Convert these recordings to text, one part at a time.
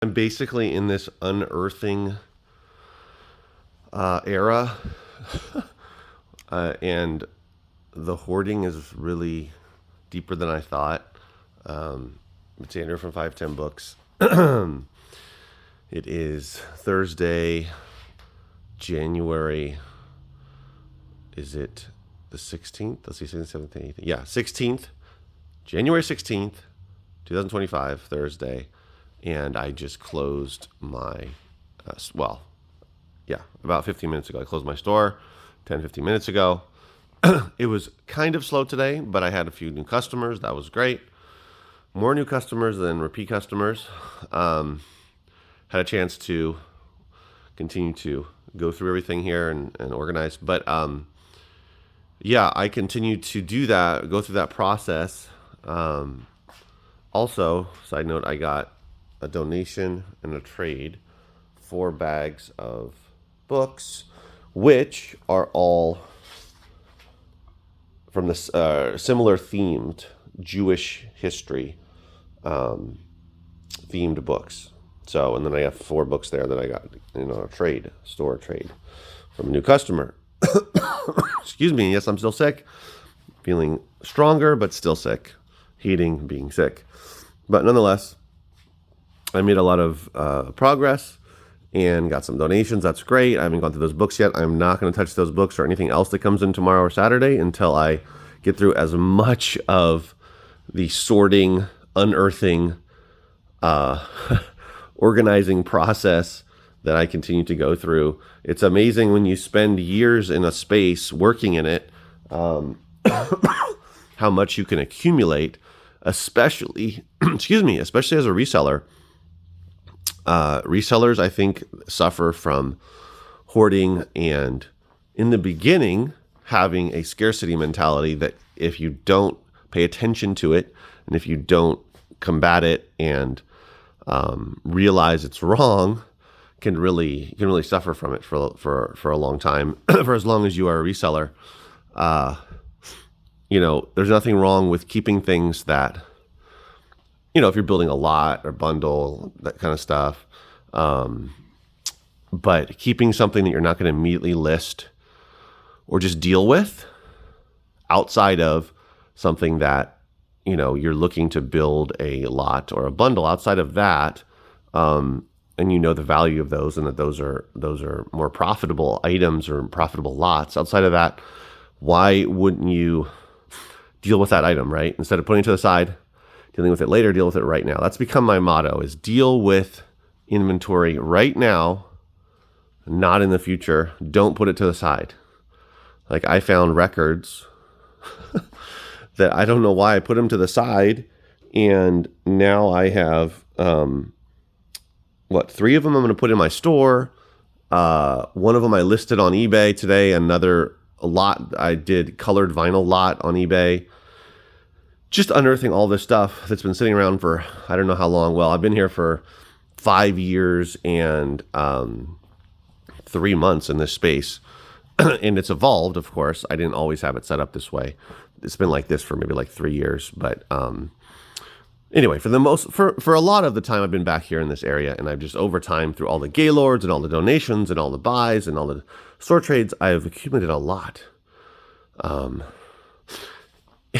I'm basically in this unearthing era, and the hoarding is really deeper than I thought. It's Andrew from 510 Books. It is Thursday, January. Is it the 16th? Let's see, 16th, 17th, 18th. Yeah, 16th, January 16th, 2025, Thursday. And I just closed my, about 15 minutes ago. I closed my store 10, 15 minutes ago. It was kind of slow today, but I had a few new customers. That was great. More new customers than repeat customers. Had a chance to continue to go through everything here and organize. But I continue to do that, go through that process. Also, side note, I got a donation and a trade, 4 bags of books, which are all from this similar themed Jewish history themed books. So, and then I have 4 books there that I got in a store trade from a new customer. Excuse me. Yes, I'm still sick. Feeling stronger, but still sick. Hating being sick. But nonetheless, I made a lot of progress and got some donations. That's great. I haven't gone through those books yet. I'm not going to touch those books or anything else that comes in tomorrow or Saturday until I get through as much of the sorting, unearthing, organizing process that I continue to go through. It's amazing when you spend years in a space working in it, how much you can accumulate, especially as a reseller. Resellers, I think, suffer from hoarding and, in the beginning, having a scarcity mentality that if you don't pay attention to it and if you don't combat it and realize it's wrong, can really suffer from it for a long time. For as long as you are a reseller, there's nothing wrong with keeping things that, if you're building a lot or bundle, that kind of stuff. But keeping something that you're not going to immediately list or just deal with outside of something that, you're looking to build a lot or a bundle outside of that, and the value of those and that those are more profitable items or profitable lots. Outside of that, why wouldn't you deal with that item, right? Instead of putting it to the side, dealing with it later, deal with it right now. That's become my motto, is deal with inventory right now, not in the future. Don't put it to the side. Like, I found records that I don't know why I put them to the side, and now I have 3 of them I'm going to put in my store. One of them I listed on eBay today. Another lot I did colored vinyl lot on eBay. Just unearthing all this stuff that's been sitting around for I don't know how long. Well, I've been here for 5 years and 3 months in this space. And it's evolved, of course. I didn't always have it set up this way. It's been like this for maybe like 3 years. But anyway, for a lot of the time I've been back here in this area, and I've just over time, through all the Gaylords and all the donations and all the buys and all the store trades, I've accumulated a lot.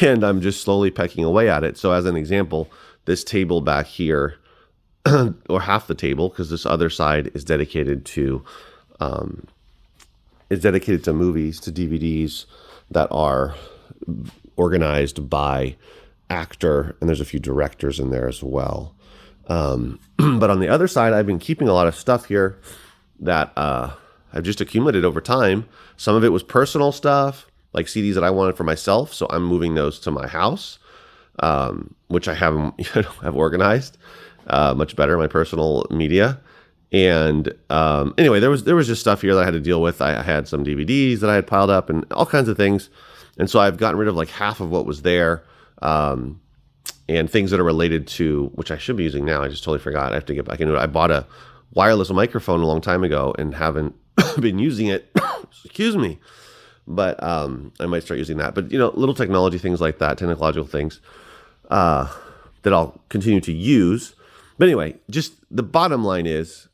And I'm just slowly pecking away at it. So as an example, this table back here, or half the table, because this other side is dedicated to movies, to DVDs that are organized by actor, and there's a few directors in there as well. But on the other side, I've been keeping a lot of stuff here that I've just accumulated over time. Some of it was personal stuff, like CDs that I wanted for myself, so I'm moving those to my house, which I have organized much better, my personal media. And anyway, there was just stuff here that I had to deal with. I had some DVDs that I had piled up and all kinds of things, and so I've gotten rid of like half of what was there, and things that are related to, which I should be using now. I just totally forgot. I have to get back into it. I bought a wireless microphone a long time ago and haven't been using it. Excuse me. But I might start using that. But, little technology things like that, technological things that I'll continue to use. But anyway, just the bottom line is,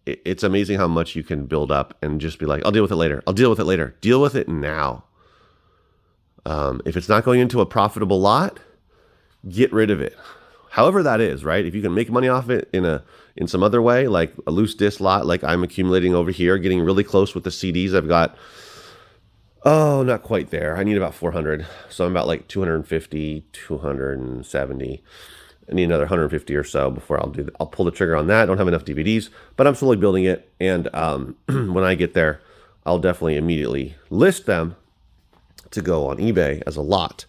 it's amazing how much you can build up and just be like, I'll deal with it later. I'll deal with it later. Deal with it now. If it's not going into a profitable lot, get rid of it. However that is, right? If you can make money off it in some other way, like a loose disc lot, like I'm accumulating over here, getting really close with the CDs. I've got, not quite there. I need about 400. So I'm about like 250, 270. I need another 150 or so before I'll pull the trigger on that. I don't have enough DVDs, but I'm slowly building it. And when I get there, I'll definitely immediately list them to go on eBay as a lot.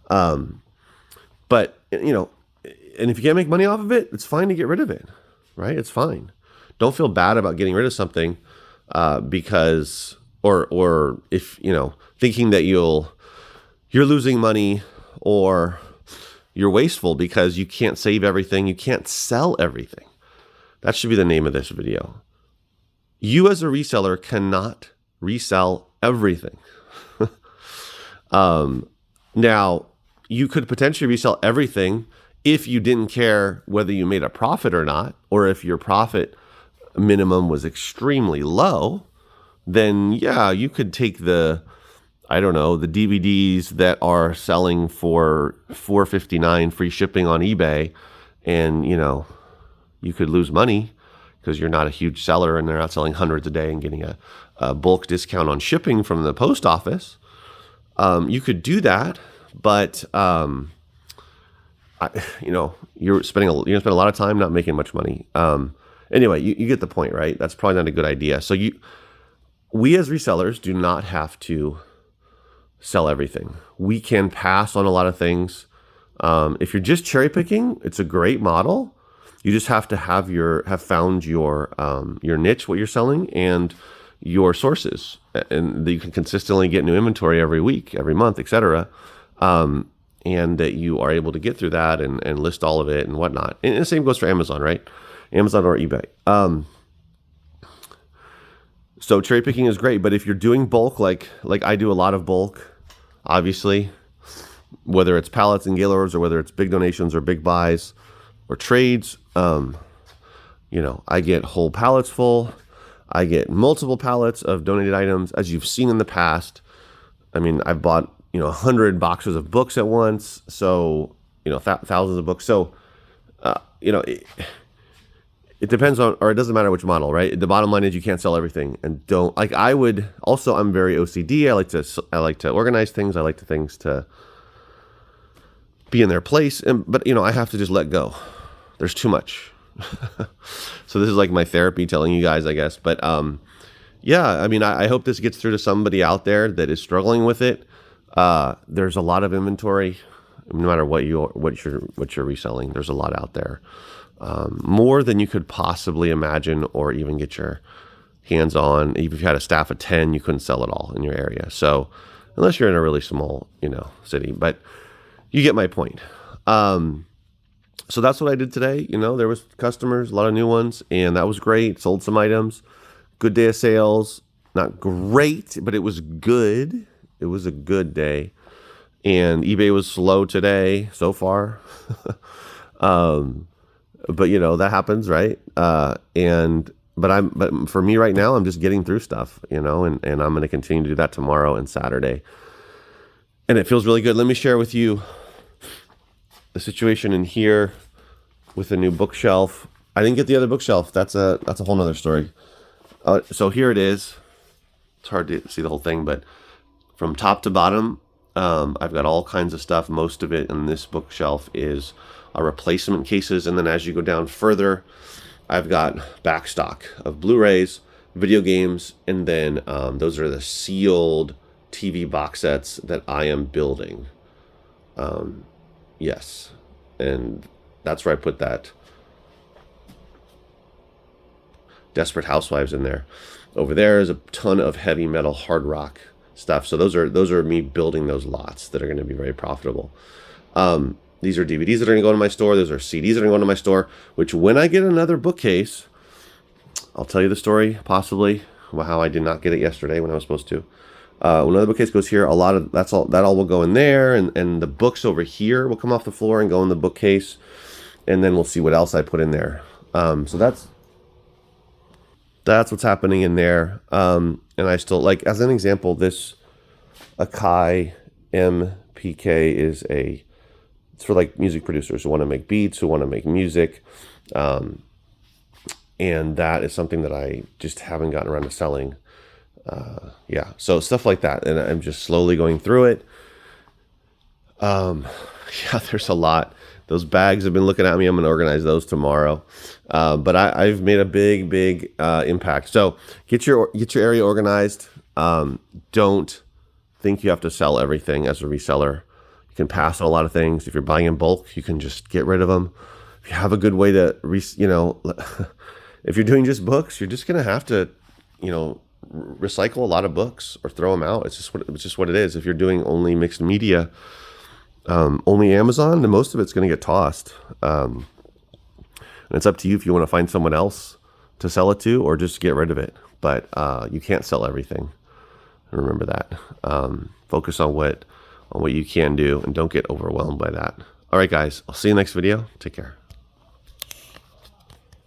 But, and if you can't make money off of it, it's fine to get rid of it, right? It's fine. Don't feel bad about getting rid of something because, or if, thinking that you're losing money or you're wasteful because you can't save everything. You can't sell everything. That should be the name of this video. You as a reseller cannot resell everything. Now, you could potentially resell everything if you didn't care whether you made a profit or not, or if your profit minimum was extremely low, then yeah, you could take the DVDs that are selling for $4.59 free shipping on eBay, and you could lose money because you're not a huge seller and they're not selling hundreds a day and getting a bulk discount on shipping from the post office. You could do that, but you're spending a lot of time not making much money. Anyway, you get the point, right? That's probably not a good idea. So we as resellers do not have to sell everything. We can pass on a lot of things. If you're just cherry picking, it's a great model. You just have to have found your niche, what you're selling, and your sources, and that you can consistently get new inventory every week, every month, etc. And that you are able to get through that and list all of it and whatnot. And the same goes for Amazon, right? Amazon or eBay. So cherry picking is great, but if you're doing bulk, like I do a lot of bulk, obviously, whether it's pallets and gaylords or whether it's big donations or big buys or trades, I get whole pallets full. I get multiple pallets of donated items, as you've seen in the past. I mean, I've bought 100 boxes of books at once, so thousands of books. So it depends on, or it doesn't matter which model, right? The bottom line is you can't sell everything, and don't like. I'm very OCD. I like to organize things. I like things to be in their place, but I have to just let go. There's too much. So this is like my therapy telling you guys, I guess. But I hope this gets through to somebody out there that is struggling with it. There's a lot of inventory, no matter what you're reselling. There's a lot out there, more than you could possibly imagine or even get your hands on. Even if you had a staff of 10, you couldn't sell it all in your area. So unless you're in a really small, city, but you get my point. So that's what I did today. There was customers, a lot of new ones, and that was great. Sold some items. Good day of sales. Not great, but it was good. It was a good day. And eBay was slow today so far. But that happens, right? But for me right now, I'm just getting through stuff, and I'm going to continue to do that tomorrow and Saturday. And it feels really good. Let me share with you the situation in here with the new bookshelf. I didn't get the other bookshelf. That's a whole nother story. So here it is. It's hard to see the whole thing, but from top to bottom, I've got all kinds of stuff. Most of it in this bookshelf is replacement cases. And then as you go down further, I've got back stock of Blu-rays, video games, and then those are the sealed TV box sets that I am building. Yes. And that's where I put that Desperate Housewives in there. Over there is a ton of heavy metal hard rock stuff. So those are me building those lots that are going to be very profitable. These are DVDs that are going to go into my store. Those are CDs that are going to go into my store, which when I get another bookcase, I'll tell you the story possibly about how I did not get it yesterday when I was supposed to. When another bookcase goes here, that all will go in there, and the books over here will come off the floor and go in the bookcase. and then we'll see what else I put in there. So that's what's happening in there. And I still, like, as an example, this Akai MPK is it's for like music producers who want to make beats, who want to make music. And that is something that I just haven't gotten around to selling. Yeah, so stuff like that. And I'm just slowly going through it. Yeah, there's a lot. Those bags have been looking at me. I'm going to organize those tomorrow. But I've made a big impact. So get your area organized. Don't think you have to sell everything as a reseller. You can pass on a lot of things. If you're buying in bulk, you can just get rid of them. If you have a good way to, if you're doing just books, you're just going to have to, recycle a lot of books or throw them out. It's just what it is. If you're doing only mixed media, only Amazon, then most of it's going to get tossed. And it's up to you if you want to find someone else to sell it to or just get rid of it. But you can't sell everything. Remember that. Focus on what you can do and don't get overwhelmed by that. All right, guys, I'll see you next video. Take care.